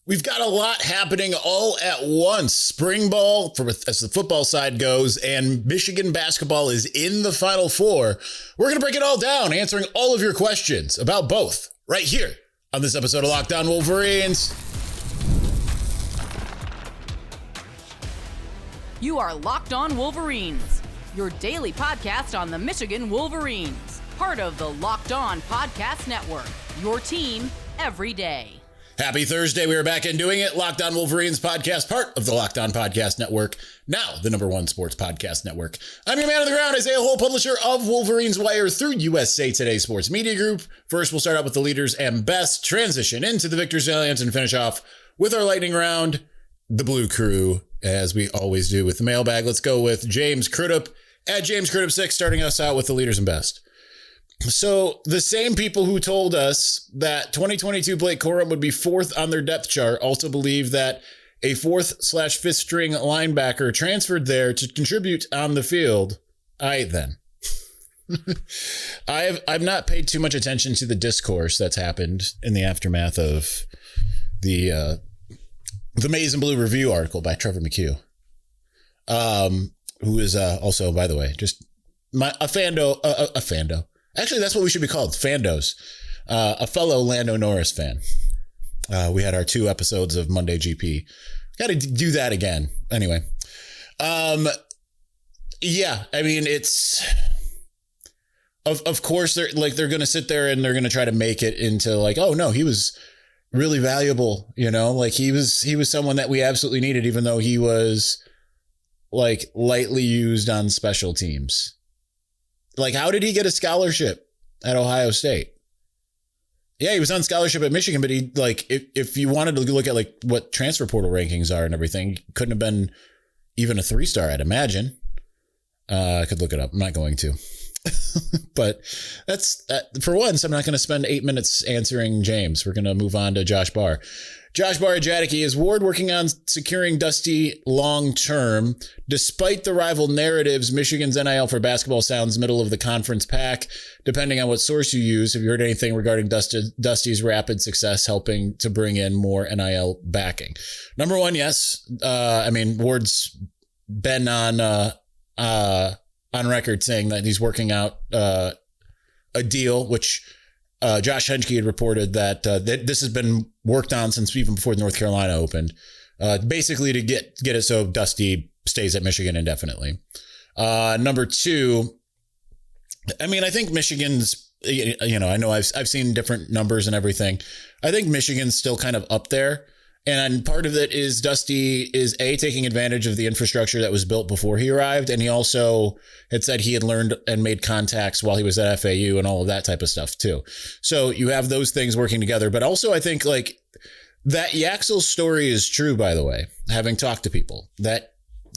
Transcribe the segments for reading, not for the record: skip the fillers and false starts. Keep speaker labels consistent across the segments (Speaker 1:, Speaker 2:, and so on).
Speaker 1: We've got a lot happening all at once. Spring ball, as the football side goes, and Michigan basketball is in the Final Four. We're going to break it all down, answering all of your questions about both right here on this episode of Locked On Wolverines.
Speaker 2: You are Locked On Wolverines, your daily podcast on the Michigan Wolverines, part of the Locked On Podcast Network, your team every day.
Speaker 1: Happy Thursday. We are back and doing it. Locked On Wolverines podcast, part of the Locked On Podcast Network, now the #1 sports podcast network. I'm your man on the ground, Isaiah Hole, publisher of Wolverines Wire through USA Today Sports Media Group. First, we'll start out with the leaders and best, transition into the Victors Valiant, and finish off with our lightning round, the Blue Crew, as we always do with the mailbag. Let's go with James Crudup at James Crudup6, starting us out with the leaders and best. So the same people who told us that 2022 Blake Corum would be fourth on their depth chart also believe that a 4th/5th string linebacker transferred there to contribute on the field. All right, then. I've not paid too much attention to the discourse that's happened in the aftermath of the Maize and Blue Review article by Trevor McHugh, who is also, by the way, just a fando. Actually, that's what we should be called, fandos. A fellow Lando Norris fan. We had our 2 episodes of Monday GP. Got to do that again. Anyway. Yeah, I mean, it's... Of course, they're going to sit there and they're going to try to make it into like, oh, no, he was really valuable. You know, like he was someone that we absolutely needed, even though he was like lightly used on special teams. Like, how did he get a scholarship at Ohio State? Yeah, he was on scholarship at Michigan, but he, like, if you wanted to look at like what transfer portal rankings are and everything, couldn't have been even a 3-star, I'd imagine. I could look it up. I'm not going to. But that's, for once, I'm not going to spend 8 minutes answering James. We're going to move on to Josh Barr. Josh Barr Jadicki, is Ward working on securing Dusty long-term? Despite the rival narratives, Michigan's NIL for basketball sounds middle of the conference pack. Depending on what source you use, have you heard anything regarding Dusty's rapid success helping to bring in more NIL backing? Number one, yes. I mean, Ward's been on record saying that he's working out a deal, which Josh Henschke had reported that this has been worked on since even before North Carolina opened, basically to get it so Dusty stays at Michigan indefinitely. Number 2, I mean, I think Michigan's, you know, I know I've seen different numbers and everything. I think Michigan's still kind of up there. And part of it is Dusty is taking advantage of the infrastructure that was built before he arrived. And he also had said he had learned and made contacts while he was at FAU and all of that type of stuff too. So you have those things working together. But also I think like that Yaxel story is true, by the way, having talked to people that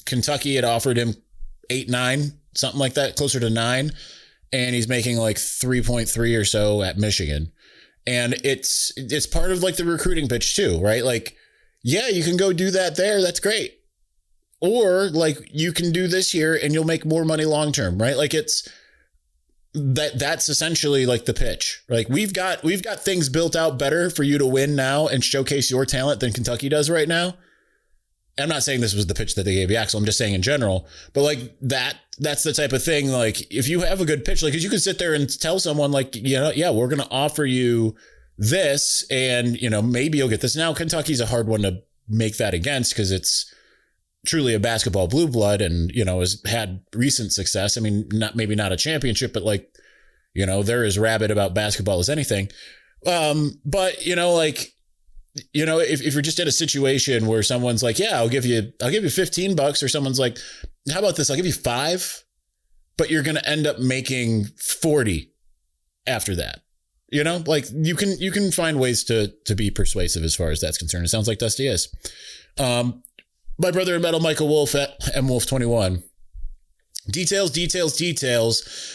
Speaker 1: Kentucky had offered him 8, 9, something like that, closer to 9. And he's making like 3.3 or so at Michigan. And it's part of like the recruiting pitch too, right? Like, yeah, you can go do that there. That's great. Or like you can do this here and you'll make more money long term, right? Like that's essentially like the pitch. Like we've got things built out better for you to win now and showcase your talent than Kentucky does right now. I'm not saying this was the pitch that they gave Yaxel. I'm just saying in general, but like that's the type of thing. Like if you have a good pitch, like you could sit there and tell someone like, you know, yeah, we're going to offer you this and, you know, maybe you'll get this. Now Kentucky's a hard one to make that against because it's truly a basketball blue blood and, you know, has had recent success. I mean, maybe not a championship, but like, you know, they're as rabid about basketball as anything. But, you know, like, you know, if you're just in a situation where someone's like, yeah, I'll give you $15, or someone's like, how about this? I'll give you 5, but you're going to end up making 40 after that. You know, like you can find ways to be persuasive as far as that's concerned. It sounds like Dusty is. My brother in metal, Michael Wolf at MWolf21. Details.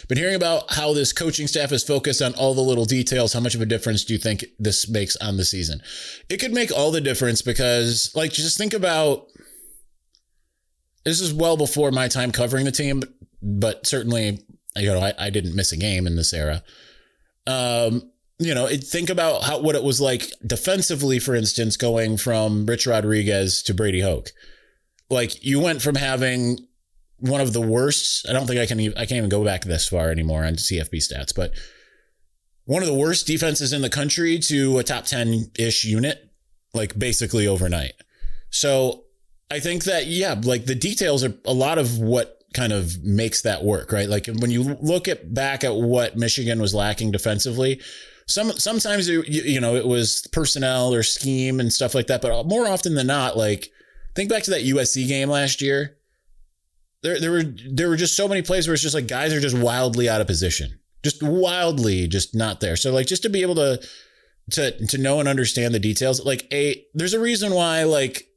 Speaker 1: Been hearing about how this coaching staff is focused on all the little details. How much of a difference do you think this makes on the season? It could make all the difference because, like, just think about, this is well before my time covering the team, but certainly, you know, I didn't miss a game in this era. think about what it was like defensively, for instance, going from Rich Rodriguez to Brady Hoke. Like, you went from having one of the worst, I can't even go back this far anymore on CFB stats, but one of the worst defenses in the country to a top 10-ish unit, like basically overnight. So I think that, like the details are a lot of what kind of makes that work, right? Like when you look back at what Michigan was lacking defensively, sometimes it was personnel or scheme and stuff like that, but more often than not, like think back to that USC game last year. There were just so many plays where it's just like guys are just wildly out of position, just wildly just not there. So like just to be able to know and understand the details, like there's a reason why, like,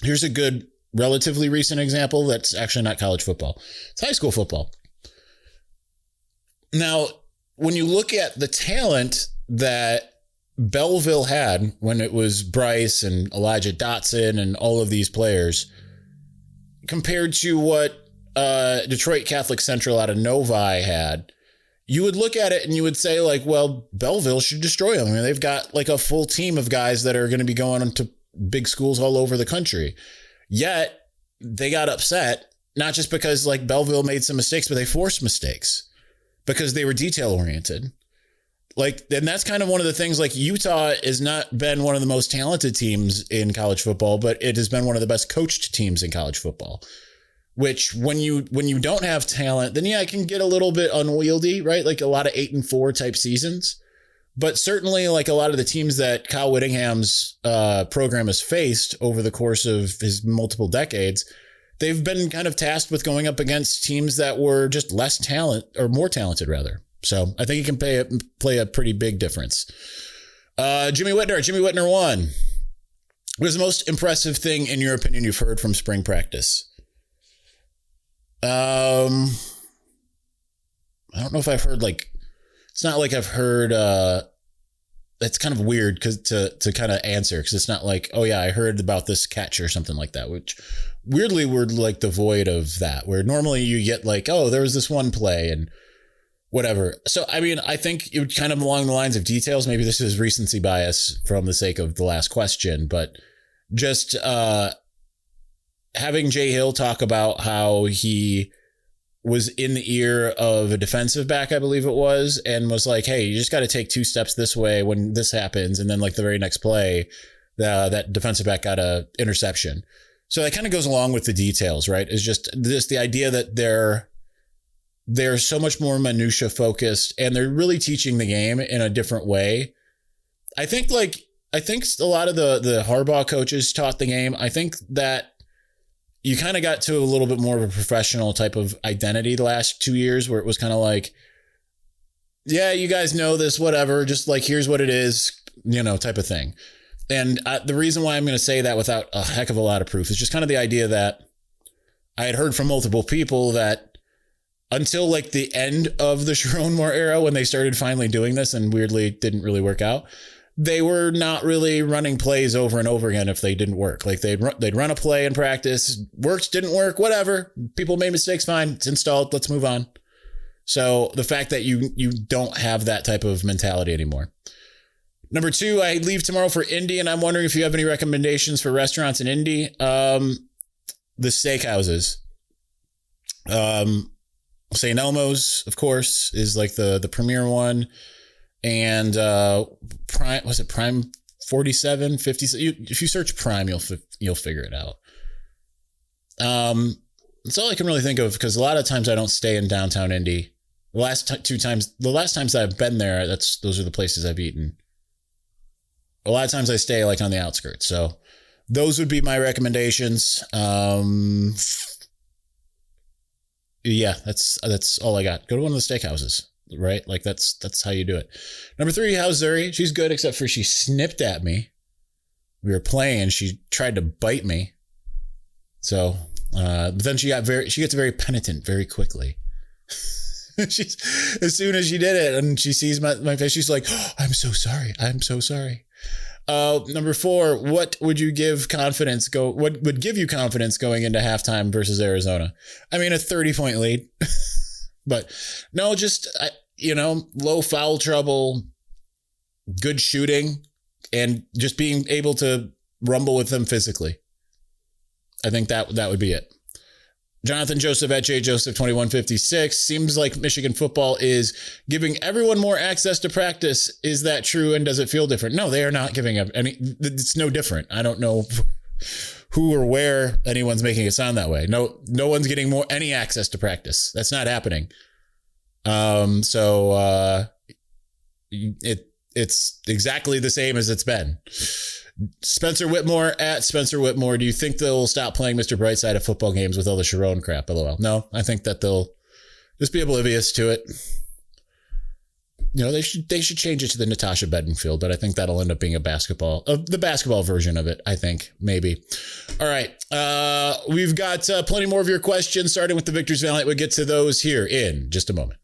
Speaker 1: here's a good relatively recent example that's actually not college football. It's high school football. Now, when you look at the talent that Belleville had when it was Bryce and Elijah Dotson and all of these players, compared to what Detroit Catholic Central out of Novi had, you would look at it and you would say, like, well, Belleville should destroy them. I mean, they've got like a full team of guys that are going to be going to big schools all over the country. Yet they got upset, not just because like Belleville made some mistakes, but they forced mistakes because they were detail oriented. Like, and that's kind of one of the things, like Utah has not been one of the most talented teams in college football, but it has been one of the best coached teams in college football, which when you don't have talent, then it can get a little bit unwieldy, right? Like a lot of 8-4 type seasons. But certainly, like a lot of the teams that Kyle Whittingham's program has faced over the course of his multiple decades, they've been kind of tasked with going up against teams that were just less talent, or more talented rather. So I think he can play a pretty big difference. Jimmy Whitner 1. What is the most impressive thing, in your opinion, you've heard from spring practice? I don't know if I've heard, like, it's not like I've heard, it's kind of weird because to kind of answer, because it's not like, oh yeah, I heard about this catch or something like that, which weirdly we're like devoid of that, where normally you get like, oh, there was this one play and whatever. So, I mean, I think it would kind of along the lines of details. Maybe this is recency bias from the sake of the last question, but just having Jay Hill talk about how he was in the ear of a defensive back, I believe it was, and was like, hey, you just got to take 2 steps this way when this happens. And then like the very next play, that defensive back got a interception. So that kind of goes along with the details, right? It's just the idea that they're so much more minutia focused and they're really teaching the game in a different way. I think a lot of the Harbaugh coaches taught the game. I think that you kind of got to a little bit more of a professional type of identity the last 2 years, where it was kind of like, yeah, you guys know this, whatever, just like, here's what it is, type of thing. And the reason why I'm going to say that without a heck of a lot of proof is just kind of the idea that I had heard from multiple people that until like the end of the Sharon Moore era, when they started finally doing this and weirdly didn't really work out, they were not really running plays over and over again if they didn't work. Like they'd run a play in practice, worked, didn't work, whatever. People made mistakes, fine, it's installed, let's move on. So the fact that you don't have that type of mentality anymore. Number 2, I leave tomorrow for Indy, and I'm wondering if you have any recommendations for restaurants in Indy. The steakhouses. St. Elmo's, of course, is like the premier one. And Prime, was it Prime 47, 50? If you search Prime, you'll figure it out. That's all I can really think of, because a lot of times I don't stay in downtown Indy. The last times I've been there, those are the places I've eaten. A lot of times I stay like on the outskirts. So those would be my recommendations. Yeah, that's all I got. Go to one of the steakhouses. Right? Like that's how you do it. Number 3, how's Zuri? She's good, except for she snipped at me. We were playing. She tried to bite me. So, but then she gets very penitent very quickly. As soon as she did it and she sees my face, she's like, oh, I'm so sorry. I'm so sorry. Number 4, what would you give confidence what would give you confidence going into halftime versus Arizona? I mean, a 30-point lead. But no, just low foul trouble, good shooting, and just being able to rumble with them physically. I think that would be it. Jonathan Joseph at JJoseph2156. Seems like Michigan football is giving everyone more access to practice. Is that true? And does it feel different? No, they are not giving up. It's no different. I don't know who or where anyone's making it sound that way. No one's getting any access to practice. That's not happening. It's exactly the same as it's been. Spencer Whitmore at Spencer Whitmore. Do you think they'll stop playing Mr. Brightside at football games with all the Sharon crap? LOL. No, I think that they'll just be oblivious to it. They should change it to the Natasha Bedingfield, but I think that'll end up being the basketball version of it. I think maybe. All right. We've got plenty more of your questions, starting with the Victors Valiant. We'll get to those here in just a moment.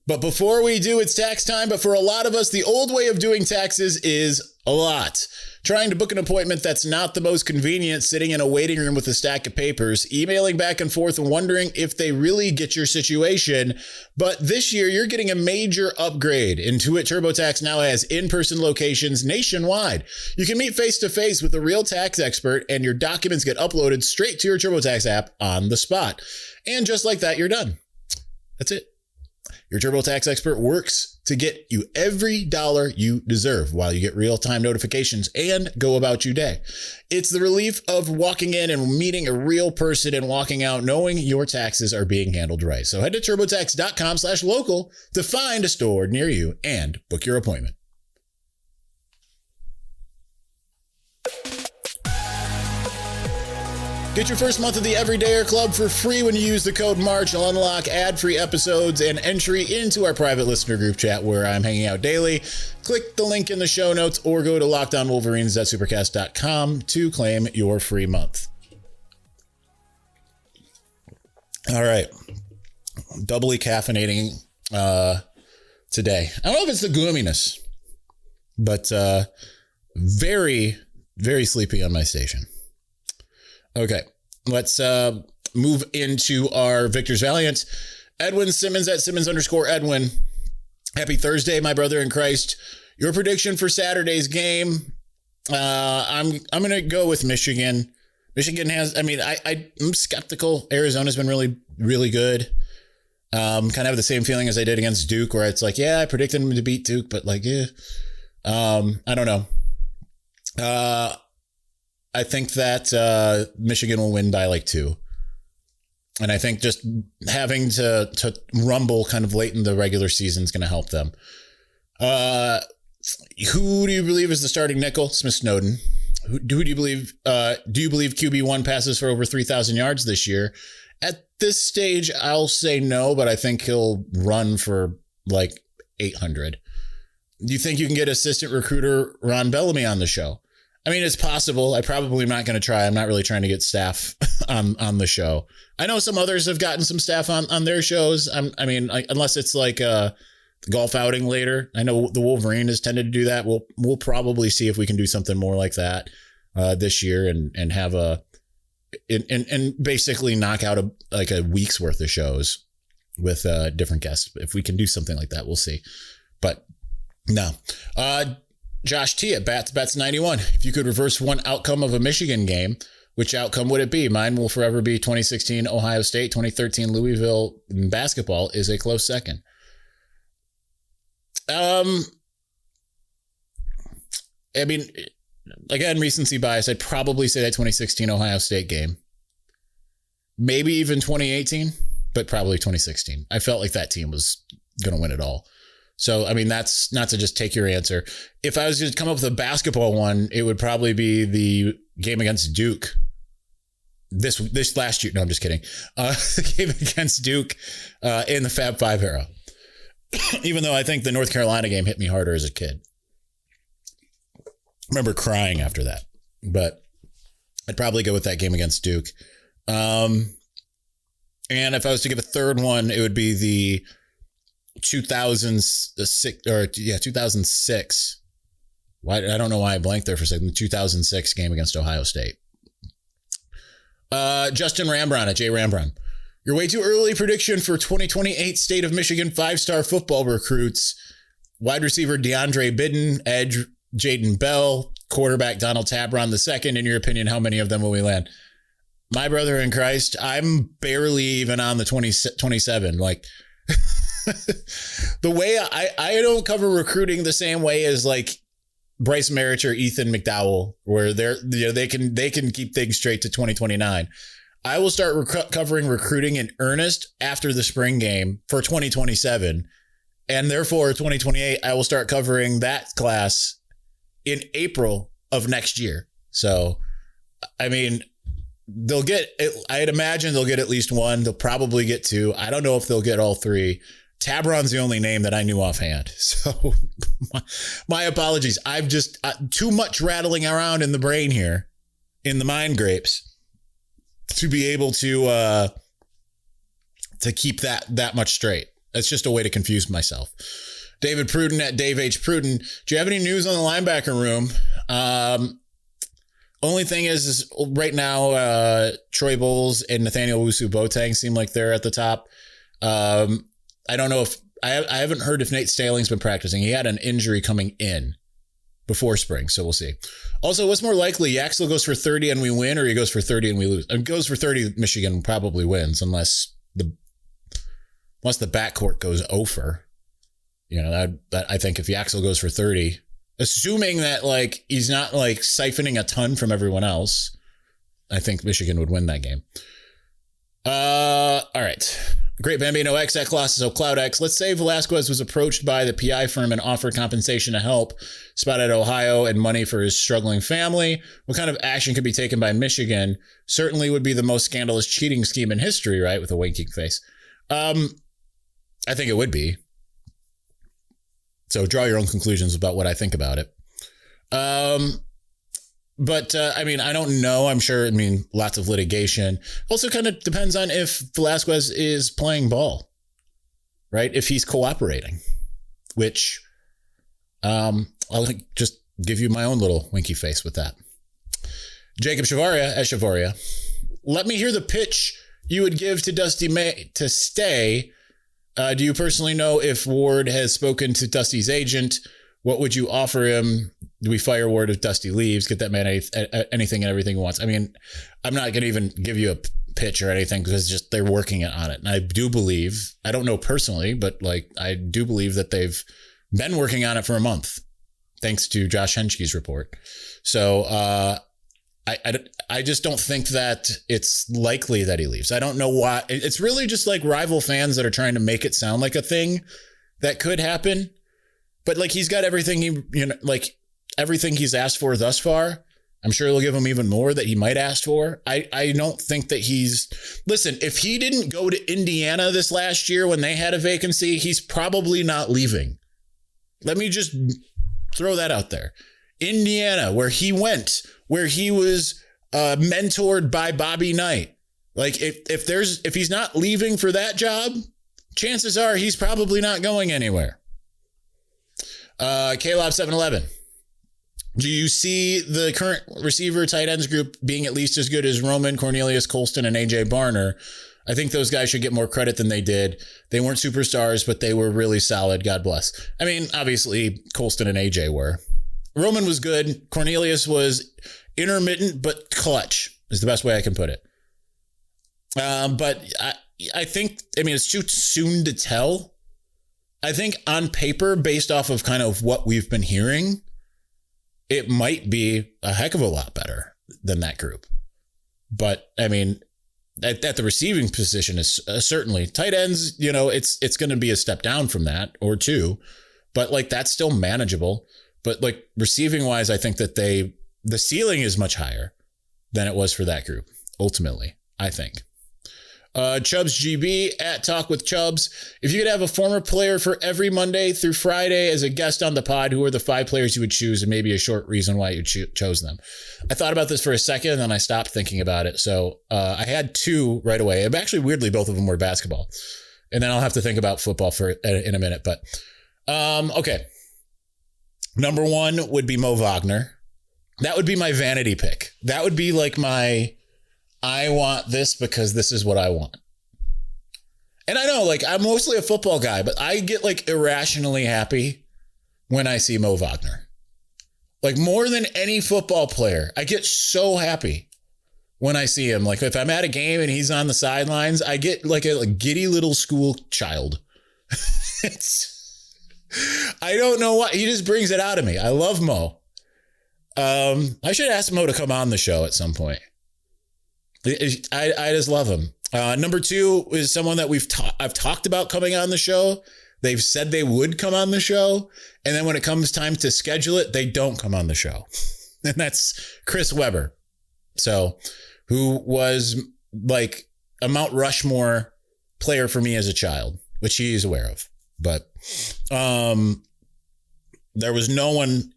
Speaker 1: But before we do, it's tax time. But for a lot of us, the old way of doing taxes is a lot. Trying to book an appointment that's not the most convenient, sitting in a waiting room with a stack of papers, emailing back and forth and wondering if they really get your situation. But this year, you're getting a major upgrade. Intuit TurboTax now has in-person locations nationwide. You can meet face-to-face with a real tax expert, and your documents get uploaded straight to your TurboTax app on the spot. And just like that, you're done. That's it. Your TurboTax expert works to get you every dollar you deserve while you get real-time notifications and go about your day. It's the relief of walking in and meeting a real person and walking out knowing your taxes are being handled right. So head to turbotax.com/local to find a store near you and book your appointment. Get your first month of the Everydayer Club for free when you use the code MARCH. You'll unlock ad-free episodes and entry into our private listener group chat where I'm hanging out daily. Click the link in the show notes or go to lockedonwolverines.supercast.com to claim your free month. All right. Doubly caffeinating today. I don't know if it's the gloominess, but very, very sleepy on my station. Okay, let's move into our Victors Valiant. Edwin Simmons at Simmons_Edwin. Happy Thursday, my brother in Christ. Your prediction for Saturday's game? I'm going to go with Michigan. Michigan has, I'm skeptical. Arizona's been really, really good. Kind of have the same feeling as I did against Duke, where it's like, yeah, I predicted them to beat Duke, but like, yeah. I don't know. I think that Michigan will win by like 2. And I think just having to rumble kind of late in the regular season is going to help them. Who do you believe is the starting nickel? Smith Snowden. Who do you believe? Do you believe QB1 passes for over 3,000 yards this year? At this stage, I'll say no, but I think he'll run for like 800. Do you think you can get assistant recruiter Ron Bellamy on the show? I mean, it's possible. I probably am not going to try. I'm not really trying to get staff on the show. I know some others have gotten some staff on their shows. Unless it's like a golf outing later. I know the Wolverine has tended to do that. We'll probably see if we can do something more like that this year and have and basically knock out a week's worth of shows with different guests. If we can do something like that, we'll see. But no. Josh T at Bats 91. If you could reverse one outcome of a Michigan game, which outcome would it be? Mine will forever be 2016 Ohio State, 2013 Louisville. Basketball is a close second. Again, recency bias. I'd probably say that 2016 Ohio State game. Maybe even 2018, but probably 2016. I felt like that team was going to win it all. So, that's not to just take your answer. If I was to come up with a basketball one, it would probably be the game against Duke. This last year. No, I'm just kidding. The game against Duke in the Fab 5 era. Even though I think the North Carolina game hit me harder as a kid. I remember crying after that. But I'd probably go with that game against Duke. And if I was to give a third one, it would be the 2006. Why I don't know why I blanked there for a second. The 2006 game against Ohio State. Justin Rambron at Jay Rambron. Your way too early prediction for 2028 State of Michigan 5-star football recruits. Wide receiver DeAndre Bidden, edge Jaden Bell, quarterback Donald Tabron II. In your opinion, how many of them will we land? My brother in Christ, I'm barely even on the 27. Like, the way I don't cover recruiting the same way as like Bryce Merritt or Ethan McDowell, where they can keep things straight to 2029. I will start covering recruiting in earnest after the spring game for 2027. And therefore, 2028, I will start covering that class in April of next year. So, I mean, I'd imagine they'll get at least one. They'll probably get two. I don't know if they'll get all three. Tabron's the only name that I knew offhand. So my apologies. I've just too much rattling around in the brain here, in the mind grapes, to be able to keep that much straight. That's just a way to confuse myself. David Pruden at Dave H. Pruden. Do you have any news on the linebacker room? Only thing is right now, Troy Bowles and Nathaniel Owusu-Boateng seem like they're at the top. I don't know if I haven't heard if Nate Staling's been practicing. He had an injury coming in before spring, so we'll see. Also, what's more likely? Yaxel goes for 30 and we win, or he goes for 30 and we lose? It goes for 30. Michigan probably wins unless the backcourt goes over. You know, that I think if Yaxel goes for 30, assuming that like he's not like siphoning a ton from everyone else, I think Michigan would win that game. All right. Great Bambino X at Colossus Cloud X. Let's say Velazquez was approached by the PI firm and offered compensation to help, spotted Ohio and money for his struggling family. What kind of action could be taken by Michigan? Certainly would be the most scandalous cheating scheme in history, right? With a winking face. I think it would be. So draw your own conclusions about what I think about it. But I mean, I don't know. I'm sure, I mean, lots of litigation. Also kind of depends on if Velazquez is playing ball, right? If he's cooperating, which I'll just give you my own little winky face with that. Jacob Shavaria at Shavaria. Let me hear the pitch you would give to Dusty May to stay. Do you personally know if Ward has spoken to Dusty's agent? What would you offer him? Do we fire Ward if Dusty leaves? Get that man anything and everything he wants. I mean, I'm not going to even give you a pitch or anything because just they're working on it. And I do believe, I don't know personally, but like I do believe that they've been working on it for a month, thanks to Josh Henschke's report. So I just don't think that it's likely that he leaves. I don't know why. It's really just like rival fans that are trying to make it sound like a thing that could happen. But like he's got everything everything he's asked for thus far. I'm sure they'll give him even more that he might ask for. I don't think that listen, if he didn't go to Indiana this last year when they had a vacancy, he's probably not leaving. Let me just throw that out there. Indiana, where he went, where he was mentored by Bobby Knight. Like if he's not leaving for that job, chances are he's probably not going anywhere. K-Lob 711. Do you see the current receiver tight ends group being at least as good as Roman, Cornelius, Colston, and AJ Barner? I think those guys should get more credit than they did. They weren't superstars, but they were really solid. God bless. I mean, obviously, Colston and AJ were. Roman was good. Cornelius was intermittent, but clutch is the best way I can put it. But I think, I mean, it's too soon to tell. I think on paper, based off of kind of what we've been hearing, it might be a heck of a lot better than that group. But I mean, at the receiving position is certainly tight ends, you know, it's going to be a step down from that or two, but like that's still manageable. But like receiving wise, I think that the ceiling is much higher than it was for that group. Ultimately, I think. Chubbs GB at Talk with Chubbs. If you could have a former player for every Monday through Friday as a guest on the pod, who are the 5 players you would choose and maybe a short reason why you chose them? I thought about this for a second and then I stopped thinking about it. So I had 2 right away. Actually, weirdly, both of them were basketball. And then I'll have to think about football in a minute. But okay. Number 1 would be Mo Wagner. That would be my vanity pick. That would be like my, I want this because this is what I want. And I know, like, I'm mostly a football guy, but I get like irrationally happy when I see Mo Wagner. Like more than any football player, I get so happy when I see him. Like if I'm at a game and he's on the sidelines, I get like a giddy little school child. I don't know why. He just brings it out of me. I love Mo. I should ask Mo to come on the show at some point. I just love him. Number 2 is someone that I've talked about coming on the show. They've said they would come on the show. And then when it comes time to schedule it, they don't come on the show. And that's Chris Webber. So who was like a Mount Rushmore player for me as a child, which he is aware of. But there was no one,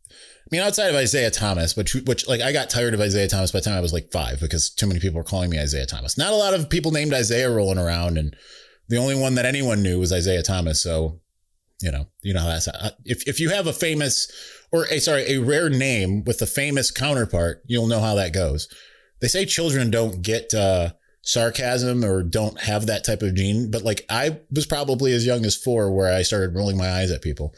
Speaker 1: I mean, outside of Isaiah Thomas, which like I got tired of Isaiah Thomas by the time I was like 5 because too many people were calling me Isaiah Thomas. Not a lot of people named Isaiah rolling around, and the only one that anyone knew was Isaiah Thomas. So, you know how that's, if you have a famous a rare name with a famous counterpart, you'll know how that goes. They say children don't get sarcasm or don't have that type of gene, but like I was probably as young as 4 where I started rolling my eyes at people.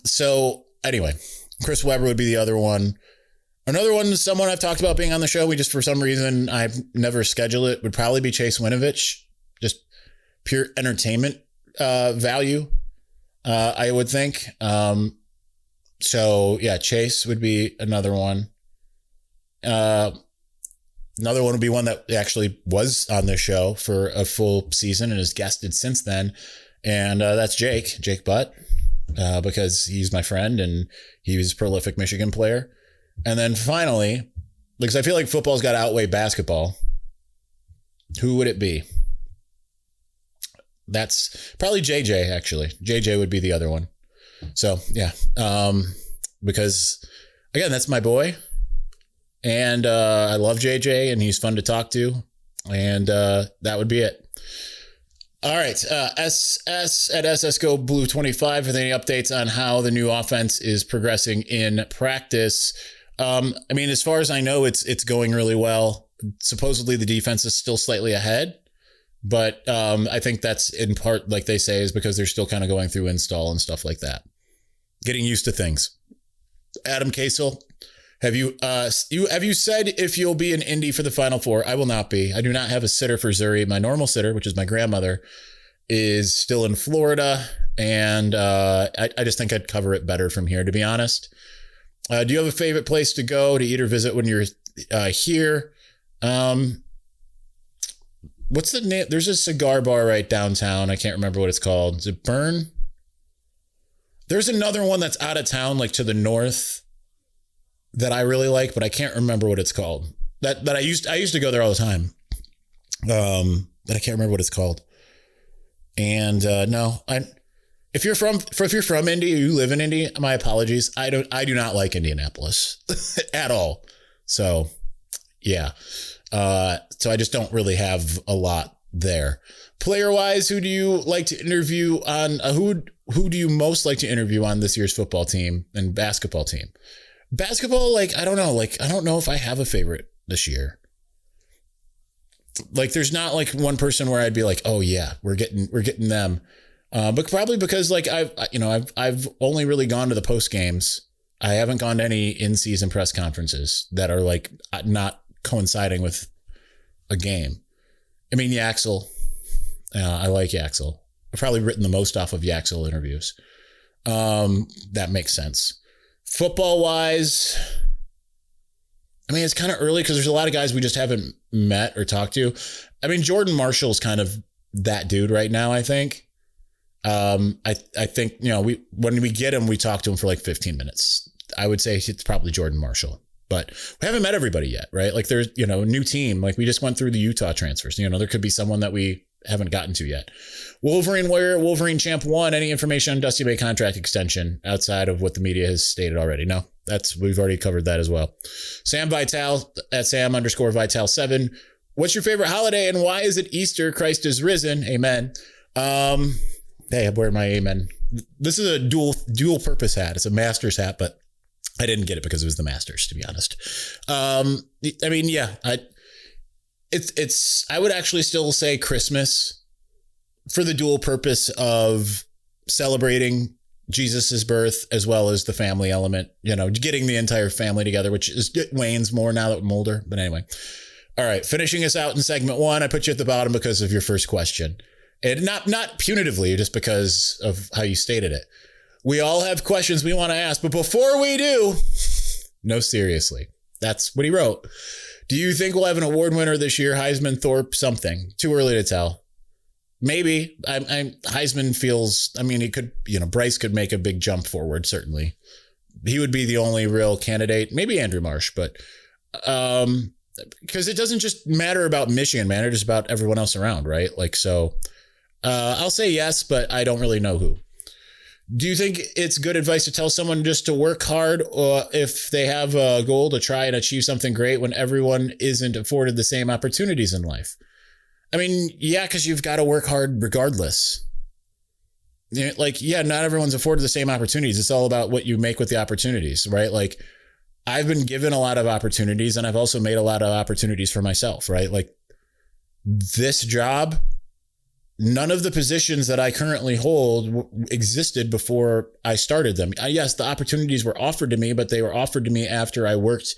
Speaker 1: So anyway, Chris Webber would be the other one. Another one is someone I've talked about being on the show. We just, for some reason, I've never scheduled it, would probably be Chase Winovich. Just pure entertainment value, I would think. So yeah, Chase would be another one. Another one would be one that actually was on the show for a full season and has guested since then. And that's Jake Butt, because he's my friend and he was a prolific Michigan player. And then finally, because I feel like football's got to outweigh basketball, who would it be? That's probably JJ, actually. JJ would be the other one. So, yeah. Because, again, that's my boy. And I love JJ, and he's fun to talk to. And that would be it. All right. SS at SSGO Blue 25 with any updates on how the new offense is progressing in practice. I mean, as far as I know, it's going really well. Supposedly the defense is still slightly ahead, but I think that's in part, like they say, is because they're still kind of going through install and stuff like that. Getting used to things. Adam Casel, have you said if you'll be in Indy for the Final Four? I will not be. I do not have a sitter for Zuri. My normal sitter, which is my grandmother, is still in Florida, and I just think I'd cover it better from here, to be honest. Do you have a favorite place to go to eat or visit when you're here? What's the name? There's a cigar bar right downtown. I can't remember what it's called. Is it Burn? There's another one that's out of town, like to the north, that I really like, but I can't remember what it's called. That I used to go there all the time. But I can't remember what it's called. And no, if you're from Indy or you live in Indy, my apologies. I do not like Indianapolis at all. So yeah. So I just don't really have a lot there. Player wise, who do you like to interview on? Who do you most like to interview on this year's football team and basketball team? Basketball, I don't know if I have a favorite this year. Like, there's not like one person where I'd be like, oh yeah, we're getting them. But probably because I've only really gone to the post games. I haven't gone to any in-season press conferences that are like not coinciding with a game. I mean, Yaxel, I like Yaxel. I've probably written the most off of Yaxel interviews. That makes sense. Football wise, I mean, it's kind of early because there's a lot of guys we just haven't met or talked to. I mean, Jordan Marshall's kind of that dude right now, I think. I think, when we get him, we talk to him for like 15 minutes. I would say it's probably Jordan Marshall, but we haven't met everybody yet, right? Like there's, a new team. Like we just went through the Utah transfers. There could be someone that we haven't gotten to yet. Wolverine Warrior, Wolverine Champ 1, any information on Dusty Bay contract extension outside of what the media has stated already? No, we've already covered that as well. Sam Vital at Sam_Vital7. What's your favorite holiday and why is it Easter? Christ is risen. Amen. Hey, I'm wearing my amen. This is a dual purpose hat. It's a Masters hat, but I didn't get it because it was the Masters, to be honest. I mean, yeah, I would actually still say Christmas for the dual purpose of celebrating Jesus's birth as well as the family element, getting the entire family together, which wanes more now that I'm older. But anyway. All right. Finishing us out in segment 1. I put you at the bottom because of your first question, and not punitively, just because of how you stated it. We all have questions we want to ask, but before we do, no, seriously, that's what he wrote. Do you think we'll have an award winner this year? Heisman, Thorpe, something? Too early to tell. Maybe. Heisman feels, he could, Bryce could make a big jump forward, certainly. He would be the only real candidate. Maybe Andrew Marsh, but because it doesn't just matter about Michigan, man. It's just about everyone else around, right? I'll say yes, but I don't really know who. Do you think it's good advice to tell someone just to work hard, or if they have a goal to try and achieve something great when everyone isn't afforded the same opportunities in life? Yeah, because you've got to work hard regardless. Not everyone's afforded the same opportunities. It's all about what you make with the opportunities, right? I've been given a lot of opportunities, and I've also made a lot of opportunities for myself, right? This job, none of the positions that I currently hold existed before I started them. Yes, the opportunities were offered to me, but they were offered to me after I worked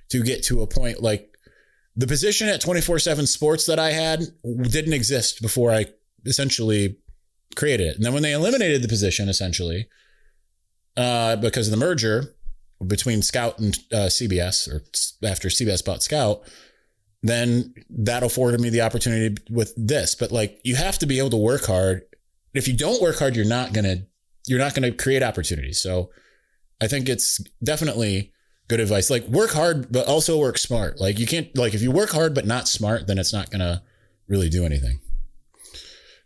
Speaker 1: to get to a point. The position at 24/7 Sports that I had didn't exist before I essentially created it. And then when they eliminated the position, essentially, because of the merger between Scout and CBS, or after CBS bought Scout, then that afforded me the opportunity with this. But you have to be able to work hard. If you don't work hard, you're not going to create opportunities. So I think it's definitely good advice. Work hard, but also work smart. You can't, if you work hard, but not smart, then it's not going to really do anything.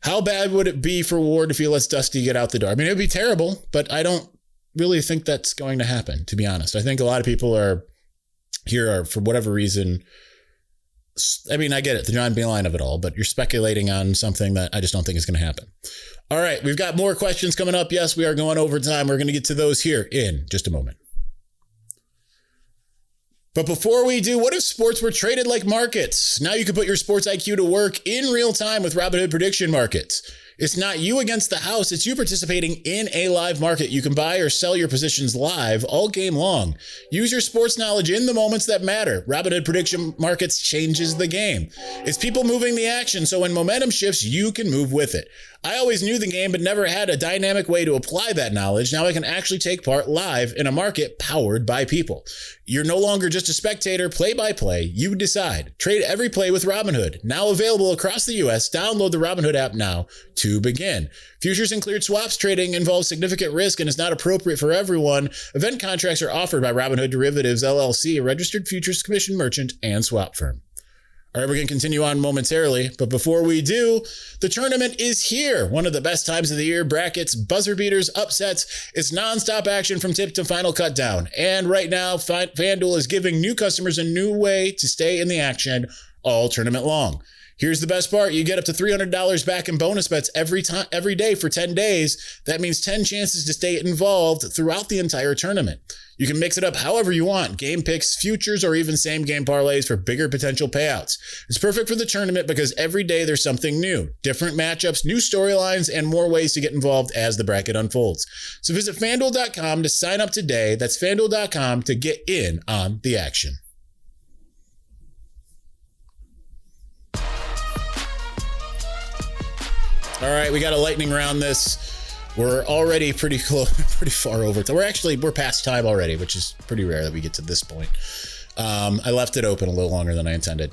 Speaker 1: How bad would it be for Ward if he lets Dusty get out the door? It would be terrible, but I don't really think that's going to happen, to be honest. I think a lot of people are for whatever reason. I get it, the John Beeline of it all, but you're speculating on something that I just don't think is going to happen. All right, we've got more questions coming up. Yes, we are going over time. We're going to get to those here in just a moment. But before we do, what if sports were traded like markets? Now you can put your sports IQ to work in real time with Robinhood prediction markets. It's not you against the house. It's you participating in a live market. You can buy or sell your positions live all game long. Use your sports knowledge in the moments that matter. Robinhood prediction markets changes the game. It's people moving the action, so when momentum shifts, you can move with it. I always knew the game, but never had a dynamic way to apply that knowledge. Now I can actually take part live in a market powered by people. You're no longer just a spectator, play by play. You decide. Trade every play with Robinhood. Now available across the U.S. Download the Robinhood app now to begin. Futures and cleared swaps trading involves significant risk and is not appropriate for everyone. Event contracts are offered by Robinhood Derivatives, LLC, a registered futures commission merchant and swap firm. All right, we're going to continue on momentarily, but before we do, the tournament is here. One of the best times of the year, brackets, buzzer beaters, upsets. It's nonstop action from tip to final cut down. And right now, FanDuel is giving new customers a new way to stay in the action all tournament long. Here's the best part. You get up to $300 back in bonus bets every day for 10 days. That means 10 chances to stay involved throughout the entire tournament. You can mix it up however you want. Game picks, futures, or even same game parlays for bigger potential payouts. It's perfect for the tournament because every day there's something new. Different matchups, new storylines, and more ways to get involved as the bracket unfolds. So visit FanDuel.com to sign up today. That's FanDuel.com to get in on the action. All right, we got a lightning round this. We're already pretty far over. We're past time already, which is pretty rare that we get to this point. I left it open a little longer than I intended.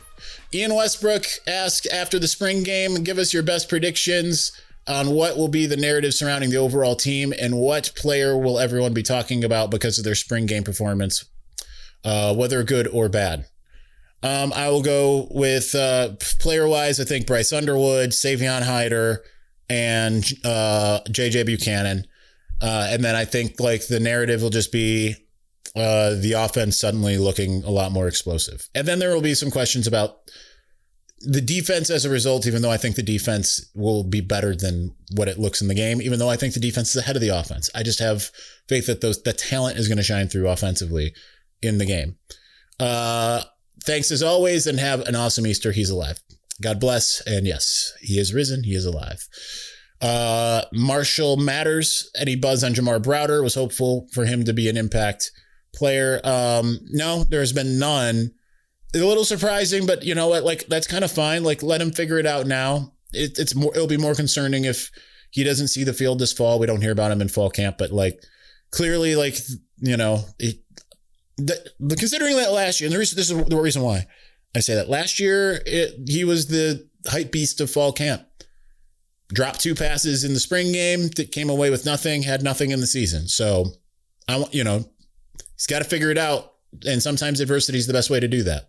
Speaker 1: Ian Westbrook asked, after the spring game, give us your best predictions on what will be the narrative surrounding the overall team and what player will everyone be talking about because of their spring game performance, whether good or bad. I will go with player-wise, I think Bryce Underwood, Savion Hyder, and JJ Buchanan. And then I think the narrative will just be the offense suddenly looking a lot more explosive. And then there will be some questions about the defense as a result, even though I think the defense will be better than what it looks in the game, even though I think the defense is ahead of the offense. I just have faith that the talent is going to shine through offensively in the game. thanks as always, and have an awesome Easter. He's alive. God bless. And yes, he is risen. He is alive. Marshall Matters, any buzz on Jamar Browder? Was hopeful for him to be an impact player. No, there's been none. It's a little surprising, but you know what? Like, that's kind of fine. Like, let him figure it out now. It'll be more concerning if he doesn't see the field this fall. We don't hear about him in fall camp, but like, clearly, like, you know, considering that last year, and this is the reason why I say that. Last year, he was the hype beast of fall camp. Dropped 2 passes in the spring game that came away with nothing, had nothing in the season. So, he's got to figure it out. And sometimes adversity is the best way to do that.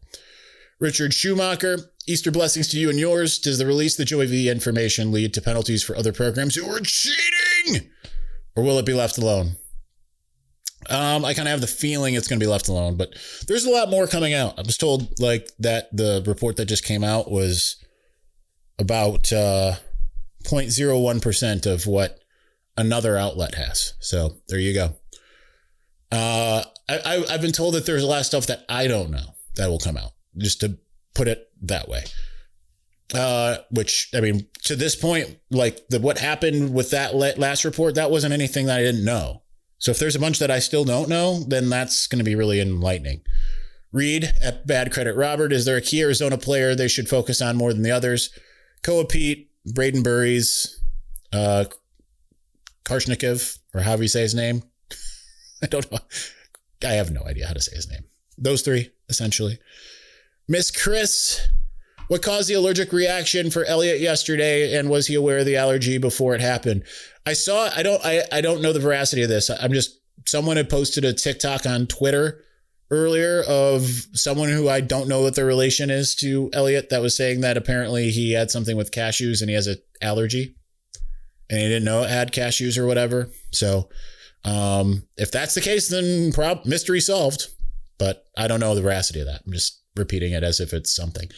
Speaker 1: Richard Schumacher, Easter blessings to you and yours. Does the release of the Joey V information lead to penalties for other programs who are cheating? Or will it be left alone? I kind of have the feeling it's going to be left alone, but there's a lot more coming out. I was told like that the report that just came out was about 0.01% of what another outlet has. So there you go. I've been told that there's a lot of stuff that I don't know that will come out, just to put it that way. Which, I mean, to this point, like what happened with that last report, that wasn't anything that I didn't know. So if there's a bunch that I still don't know, then that's going to be really enlightening. Reed at Bad Credit Robert, is there a key Arizona player they should focus on more than the others? Koa Pete, Braden Burries, Karshnikov, or however you say his name. I don't know. I have no idea how to say his name. Those 3, essentially. Miss Chris, what caused the allergic reaction for Elliott yesterday, and was he aware of the allergy before it happened? I saw, I don't know the veracity of this. Someone had posted a TikTok on Twitter earlier of someone who I don't know what their relation is to Elliott that was saying that apparently he had something with cashews and he has an allergy and he didn't know it had cashews or whatever. So if that's the case, then mystery solved, but I don't know the veracity of that. I'm just repeating it as if it's something.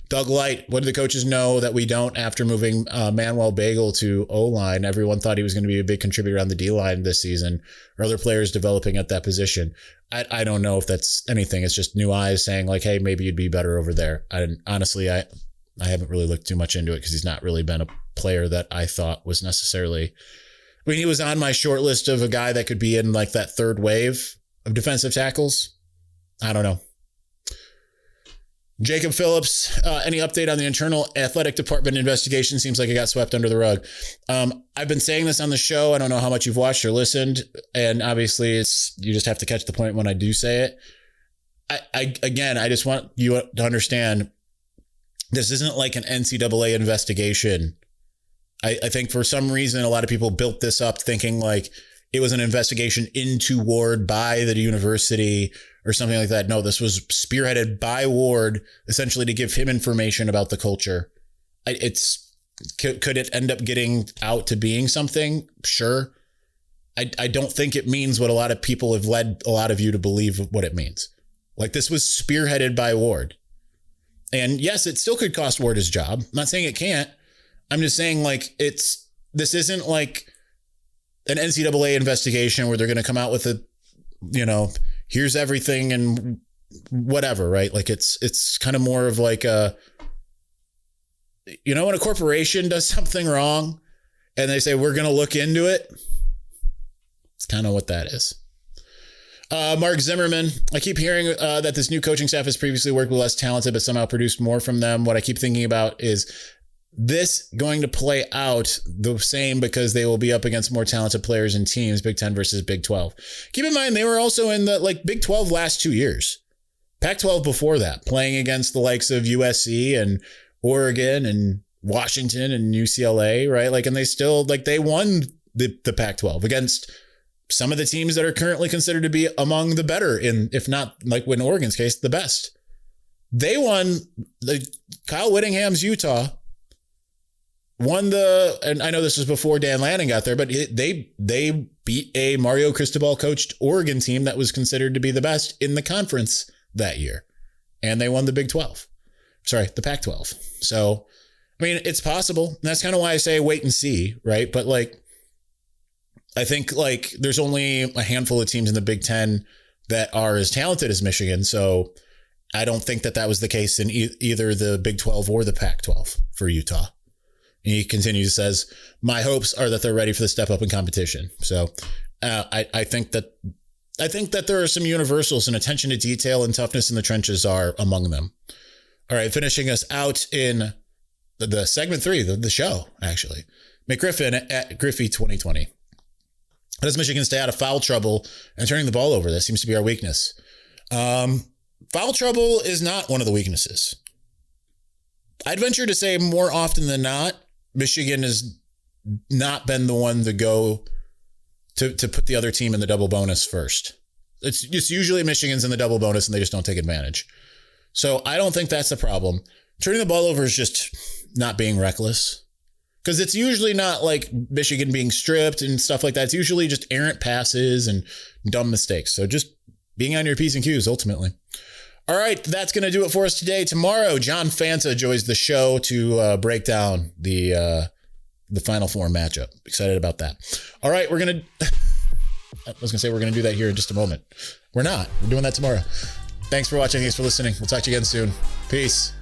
Speaker 1: Doug Light, what do the coaches know that we don't after moving Manuel Bagel to O-line? Everyone thought he was going to be a big contributor on the D-line this season. Are other players developing at that position? I don't know if that's anything. It's just new eyes saying like, hey, maybe you'd be better over there. Honestly, I haven't really looked too much into it because he's not really been a player that I thought was necessarily. I mean, he was on my short list of a guy that could be in like that third wave of defensive tackles. I don't know. Jacob Phillips, any update on the internal athletic department investigation? Seems like it got swept under the rug. I've been saying this on the show. I don't know how much you've watched or listened. And obviously you just have to catch the point when I do say it. I just want you to understand this isn't like an NCAA investigation. I think for some reason, a lot of people built this up thinking like it was an investigation into Warde by the university or something like that. No, this was spearheaded by Warde, essentially to give him information about the culture. Could it end up getting out to being something? Sure. I don't think it means what a lot of people have led a lot of you to believe what it means. Like this was spearheaded by Warde. And yes, it still could cost Warde his job. I'm not saying it can't. I'm just saying like this isn't like an NCAA investigation where they're going to come out with here's everything and whatever, right? Like it's kind of more of like when a corporation does something wrong and they say, we're going to look into it. It's kind of what that is. Mark Zimmerman, I keep hearing that this new coaching staff has previously worked with less talented, but somehow produced more from them. What I keep thinking about is this going to play out the same because they will be up against more talented players and teams, Big 10 versus Big 12. Keep in mind, they were also in the Big 12 last 2 years. Pac-12 before that, playing against the likes of USC and Oregon and Washington and UCLA, right? And they still, they won the Pac-12 against some of the teams that are currently considered to be among the better if not, in Oregon's case, the best. They won Kyle Whittingham's Utah. And I know this was before Dan Lanning got there, but they beat a Mario Cristobal coached Oregon team that was considered to be the best in the conference that year. And they won the the Pac-12. So, I mean, it's possible. And that's kind of why I say wait and see, right? But I think there's only a handful of teams in the Big 10 that are as talented as Michigan. So I don't think that was the case in either the Big 12 or the Pac-12 for Utah. And he continues, says, my hopes are that they're ready for the step up in competition. So I think that there are some universals, and attention to detail and toughness in the trenches are among them. All right, finishing us out in the segment 3, the show, actually. McGriffin at Griffey 2020. How does Michigan stay out of foul trouble and turning the ball over? That seems to be our weakness. Foul trouble is not one of the weaknesses. I'd venture to say more often than not, Michigan has not been the one to go to put the other team in the double bonus first. It's usually Michigan's in the double bonus and they just don't take advantage. So I don't think that's the problem. Turning the ball over is just not being reckless, because it's usually not like Michigan being stripped and stuff like that. It's usually just errant passes and dumb mistakes. So just being on your P's and Q's ultimately. All right, that's going to do it for us today. Tomorrow, John Fanta joins the show to break down the Final Four matchup. Excited about that. All right, we're going to do that here in just a moment. We're not. We're doing that tomorrow. Thanks for watching. Thanks for listening. We'll talk to you again soon. Peace.